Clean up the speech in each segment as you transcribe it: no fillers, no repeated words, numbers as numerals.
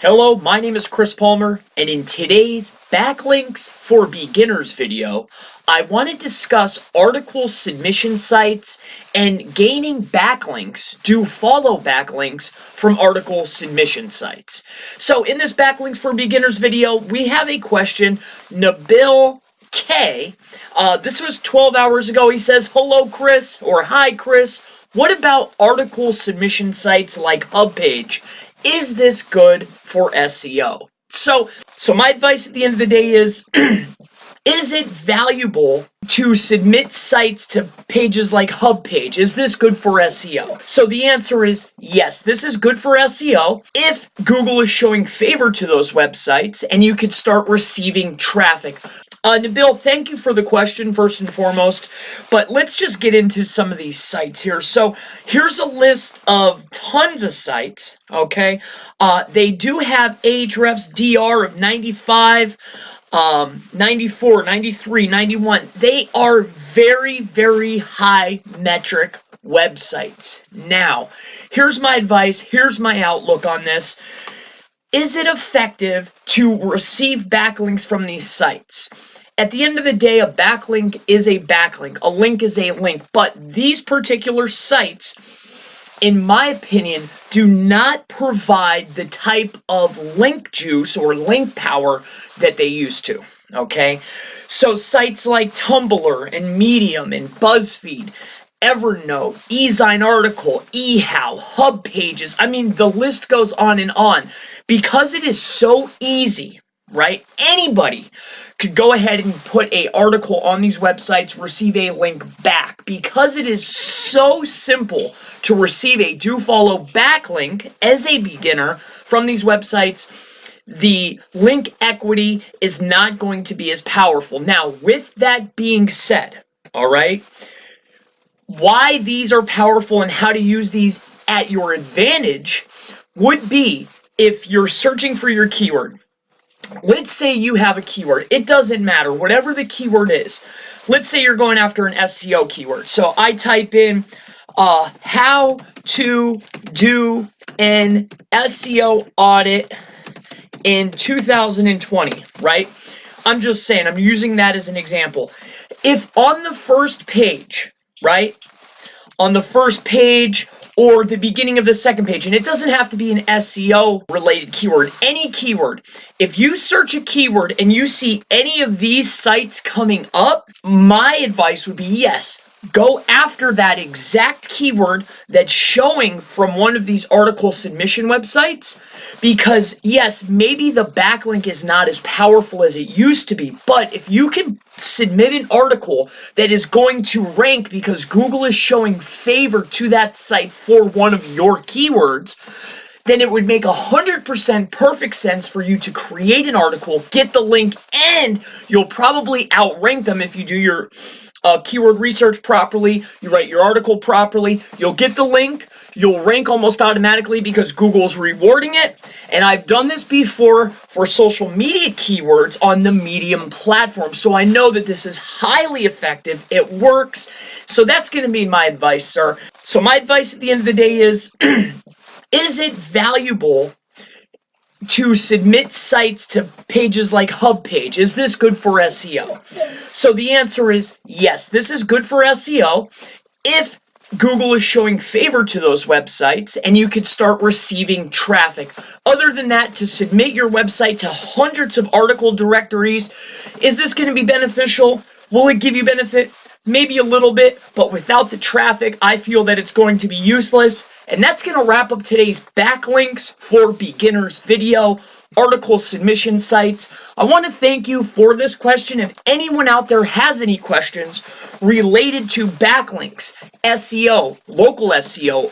Hello, my name is Chris Palmer, and in today's Backlinks for Beginners video, I want to discuss article submission sites and gaining backlinks, do follow backlinks from article submission sites. So in this Backlinks for Beginners video, we have a question. Nabil K, this was 12 hours ago. He says, hello Chris, or hi Chris. What about article submission sites like HubPage? Is this good for SEO? So my advice at the end of the day is it valuable to submit sites to pages like HubPage? Is this good for SEO? So the answer is yes, this is good for SEO if Google is showing favor to those websites and you could start receiving traffic. Nabil, thank you for the question first and foremost, but let's just get into some of these sites here. So here's a list of tons of sites, okay? They do have Ahrefs DR of 95, 94, 93, 91. They are very, very high metric websites. Now, here's my advice, here's my outlook on this. Is it effective to receive backlinks from these sites? At the end of the day, a backlink is a backlink. A link is a link. But these particular sites, in my opinion, do not provide the type of link juice or link power that they used to. Okay? So sites like Tumblr and Medium and BuzzFeed, Evernote, eZine Article, eHow, Hub Pages, I mean, the list goes on and on. Because it is so easy, right? Anybody could go ahead and put an article on these websites, receive a link back. Because it is so simple to receive a do follow backlink as a beginner from these websites, the link equity is not going to be as powerful. Now, with that being said, all right, why these are powerful and how to use these at your advantage would be if you're searching for your keyword. Let's say you have a keyword. It doesn't matter, whatever the keyword is. Let's say you're going after an SEO keyword. So I type in how to do an SEO audit in 2020, right? I'm just saying, I'm using that as an example. If on the first page, right, on the first page or the beginning of the second page, and it doesn't have to be an SEO related keyword, any keyword, if you search a keyword and you see any of these sites coming up, my advice would be yes, go after that exact keyword that's showing from one of these article submission websites, because yes, maybe the backlink is not as powerful as it used to be, but if you can submit an article that is going to rank because Google is showing favor to that site for one of your keywords, then it would make 100% perfect sense for you to create an article, get the link, and you'll probably outrank them if you do your keyword research properly, you write your article properly, you'll get the link, you'll rank almost automatically because Google's rewarding it. And I've done this before for social media keywords on the Medium platform, so I know that this is highly effective. It works. So that's going to be my advice, sir. So my advice at the end of the day is it valuable to submit sites to pages like HubPage? Is this good for SEO? So the answer is yes, this is good for SEO if Google is showing favor to those websites and you could start receiving traffic. Other than that, to submit your website to hundreds of article directories, is this going to be beneficial? Will it give you benefit? Maybe a little bit, but without the traffic, I feel that it's going to be useless. And that's going to wrap up today's Backlinks for Beginners video, article submission sites. I want to thank you for this question. If anyone out there has any questions related to backlinks, SEO, local SEO,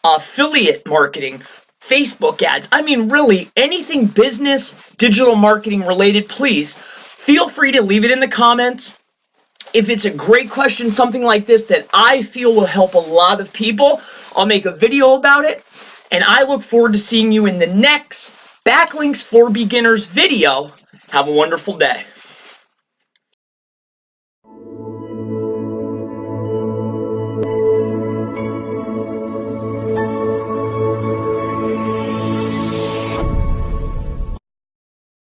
affiliate marketing, Facebook ads, I mean really anything business, digital marketing related, please feel free to leave it in the comments. If it's a great question, something like this that I feel will help a lot of people, I'll make a video about it. And I look forward to seeing you in the next Backlinks for Beginners video. Have a wonderful day.